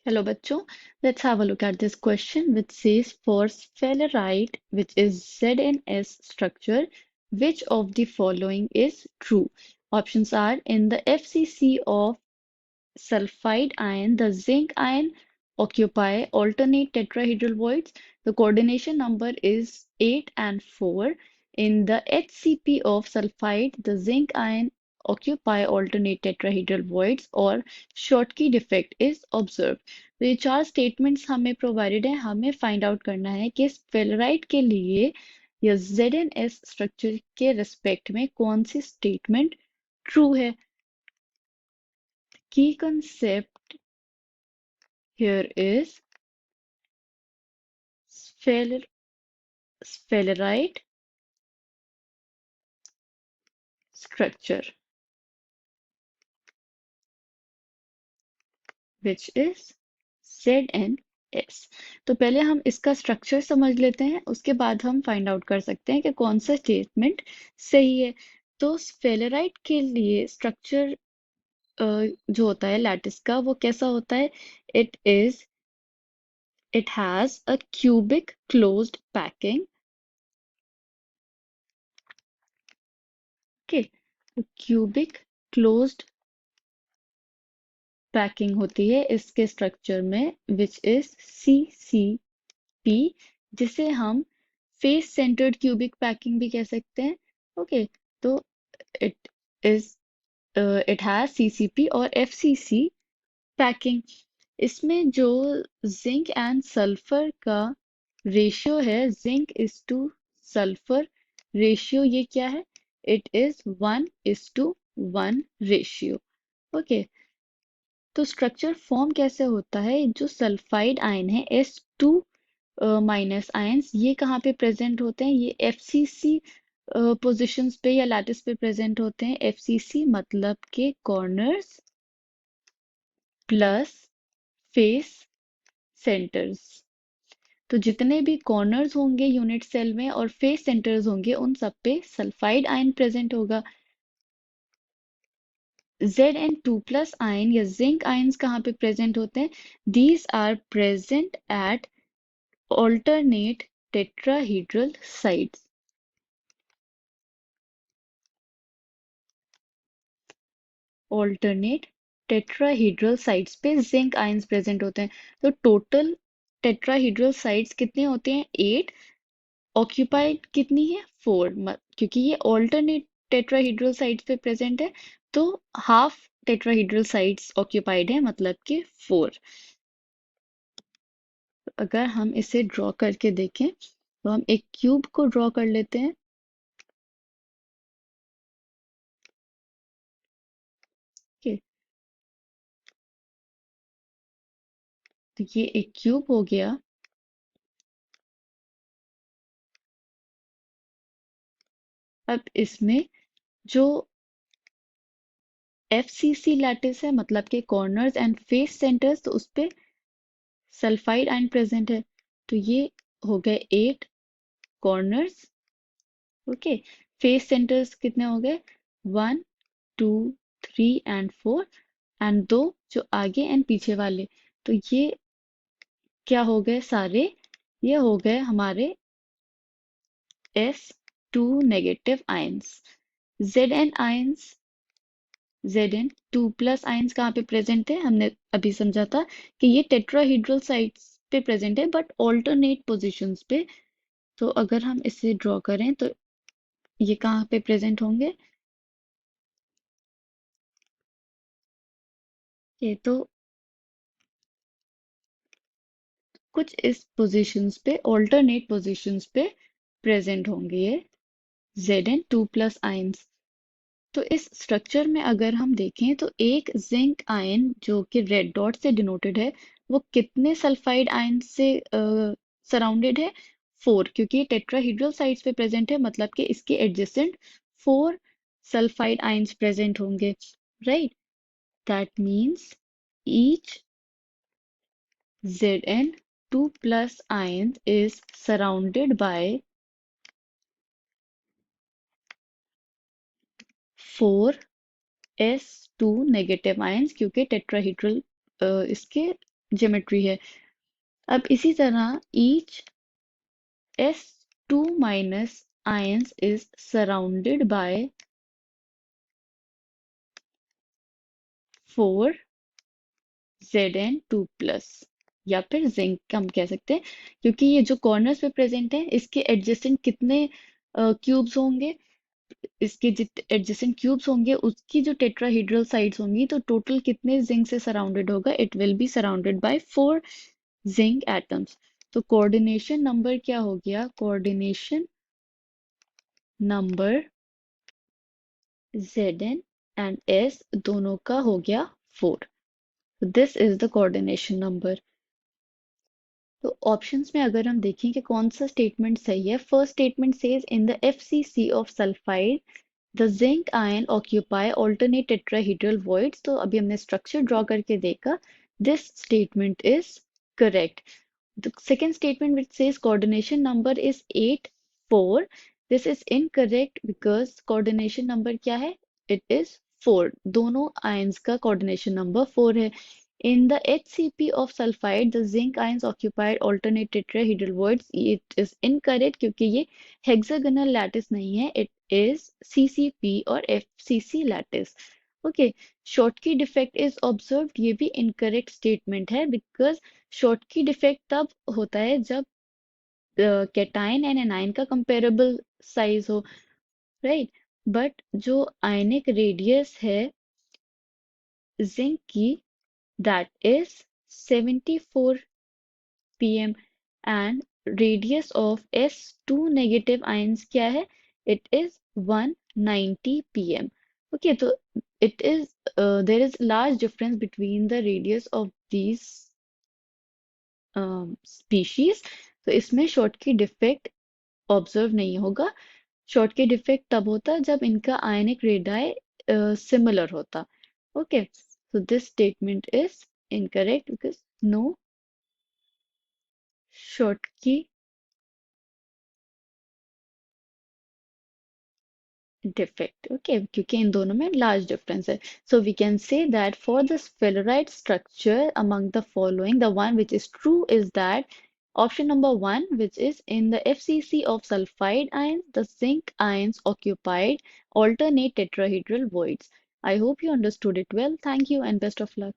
Hello बच्चों, let's have a look at this question which says for sphelerite which is ZnS structure, which of the following is true? Options are in the FCC of sulfide ion, the zinc ion occupy alternate tetrahedral voids. The coordination number is 8 and 4. In the HCP of sulfide, the zinc ion occupy alternate tetrahedral voids और Schottky defect is observed. तो ये चार statements हमें provided है. हमें find out करना है कि स्फेलराइट के लिए या ZnS स्ट्रक्चर के रिस्पेक्ट में कौन सी स्टेटमेंट ट्रू है. Key concept here is spheler sphelerite structure, which is ZnS. तो पहले हम इसका स्ट्रक्चर समझ लेते हैं, उसके बाद हम फाइंड आउट कर सकते हैं कि कौन सा स्टेटमेंट सही है. तो स्फेलराइट के लिए स्ट्रक्चर जो होता है लैटिस का वो कैसा होता है. It is it has a cubic closed packing. Okay, cubic closed packing होती है इसके स्ट्रक्चर में विच इज CCP, जिसे हम फेस सेंटर्ड क्यूबिक पैकिंग भी कह सकते हैं. ओके, तो it is it has CCP और FCC पैकिंग. इसमें जो जिंक एंड सल्फर का रेशियो है, zinc is two sulphur ratio, ये क्या है. It is 1:1 ratio. ओके, तो स्ट्रक्चर फॉर्म कैसे होता है. जो सल्फाइड आयन है S2 माइनस आयंस, ये कहाँ पे प्रेजेंट होते हैं. ये FCC पोजिशंस पे या लैटिस पे प्रेजेंट होते हैं. FCC मतलब के कॉर्नर्स प्लस फेस सेंटर्स. तो जितने भी कॉर्नर्स होंगे यूनिट सेल में और फेस सेंटर्स होंगे उन सब पे सल्फाइड आयन प्रेजेंट होगा. Zn2+ आयन या जिंक आयंस कहाँ पे प्रेजेंट होते हैं. These are present at alternate tetrahedral sites. Alternate tetrahedral sites पे जिंक आयंस प्रेजेंट होते हैं. तो टोटल टेट्राहीड्रल साइट्स कितने होते हैं. 8. ऑक्यूपाइड कितनी है. 4. क्योंकि ये ऑल्टरनेट टेट्राहीड्रल साइट्स पे प्रेजेंट है तो हाफ टेट्राहीड्रल साइट्स ऑक्यूपाइड है, मतलब कि 4. अगर हम इसे ड्रॉ करके देखें तो हम एक क्यूब को ड्रॉ कर लेते हैं. Okay, तो ये एक क्यूब हो गया. अब इसमें जो FCC लैटिस है, मतलब के कॉर्नर्स एंड फेस सेंटर्स, तो उस पे सल्फाइड आयन प्रेजेंट है. तो ये हो गए 8 कॉर्नर्स. ओके, फेस सेंटर्स कितने हो गए. 1, 2, 3 एंड 4. एंड दो जो आगे एंड पीछे वाले, तो ये क्या हो गए सारे. ये हो गए हमारे S2 negative ions. Zn ions Zn2+ ions कहाँ पे प्रेजेंट है. हमने अभी समझा था कि ये टेट्राहीड्रल साइट्स पे प्रेजेंट है बट ऑल्टरनेट पोजिशंस पे. तो अगर हम इसे ड्रॉ करें तो ये कहाँ पे प्रेजेंट होंगे. ये तो कुछ इस पोजीशंस पे, ऑल्टरनेट पोजीशंस पे प्रेजेंट होंगे ये Zn2+ आयंस. तो इस स्ट्रक्चर में अगर हम देखें तो एक जिंक आयन जो कि रेड डॉट से डिनोटेड है, वो कितने सल्फाइड आयन से सराउंडेड है. 4, क्योंकि ये टेट्राहीड्रल साइट्स पे प्रेजेंट है, मतलब कि इसके एडजेसेंट 4 सल्फाइड आयंस प्रेजेंट होंगे. Right, that means each Zn2+ ion is surrounded by 4 S2 negative ions, क्योंकि टेट्राहीड्रल इसके ज्योमेट्री है। अब इसी तरह each S2 minus ions is surrounded by 4 Zn2 plus, या फिर जिंक हम कह सकते हैं, क्योंकि ये जो कॉर्नर्स पे प्रेजेंट है इसके एडजेसेंट कितने क्यूब्स होंगे, इसके जितने एडजेसेंट क्यूब्स होंगे उसकी जो टेट्राहेड्रल साइड्स होंगी, तो टोटल कितने जिंक से सराउंडेड होगा, it will be surrounded by 4 zinc atoms. तो कोऑर्डिनेशन नंबर क्या हो गया, coordination number Zn and S दोनों का हो गया 4। This is the coordination number. तो ऑप्शंस में अगर हम देखें कि कौन सा स्टेटमेंट सही है, first statement says in the FCC of sulphide the zinc ion occupy alternate tetrahedral voids. तो अभी हमने स्ट्रक्चर ड्रॉ करके देखा, this statement is correct. The second statement which says coordination number is 8 4, this is incorrect because coordination number क्या है, it is 4, दोनों ions का coordination number 4 है। In the HCP of sulfide the zinc ions occupied alternate tetrahedral voids, it is incorrect क्योंकि ये hexagonal lattice नहीं है, it is CCP और FCC lattice। ओके, शॉर्ट की डिफेक्ट इज ऑब्जर्व्ड, ये भी इनकरेक्ट स्टेटमेंट है बिकॉज शॉर्ट की डिफेक्ट तब होता है जब कैटायन एंड एनायन का कंपेरेबल साइज हो, राइट। बट जो आयनिक रेडियस है जिंक की, that is 74 pm and radius of S2 negative ions क्या है, इट इज 190 pm। ओके, तो it is there is large difference between the radius of these species। तो इसमें short की defect observe नहीं होगा। शॉर्ट की डिफेक्ट तब होता जब इनका आयनिक रेडाई सिमिलर होता। Okay, so this statement is incorrect because no Schottky defect। Okay, क्योंकि इन दोनों में लार्ज डिफरेंस है। So we can say that for the spheroid structure among the following the one which is true is that option number 1, which is in the FCC of sulfide ions the zinc ions occupied alternate tetrahedral voids। I hope you understood it well. Thank you and best of luck.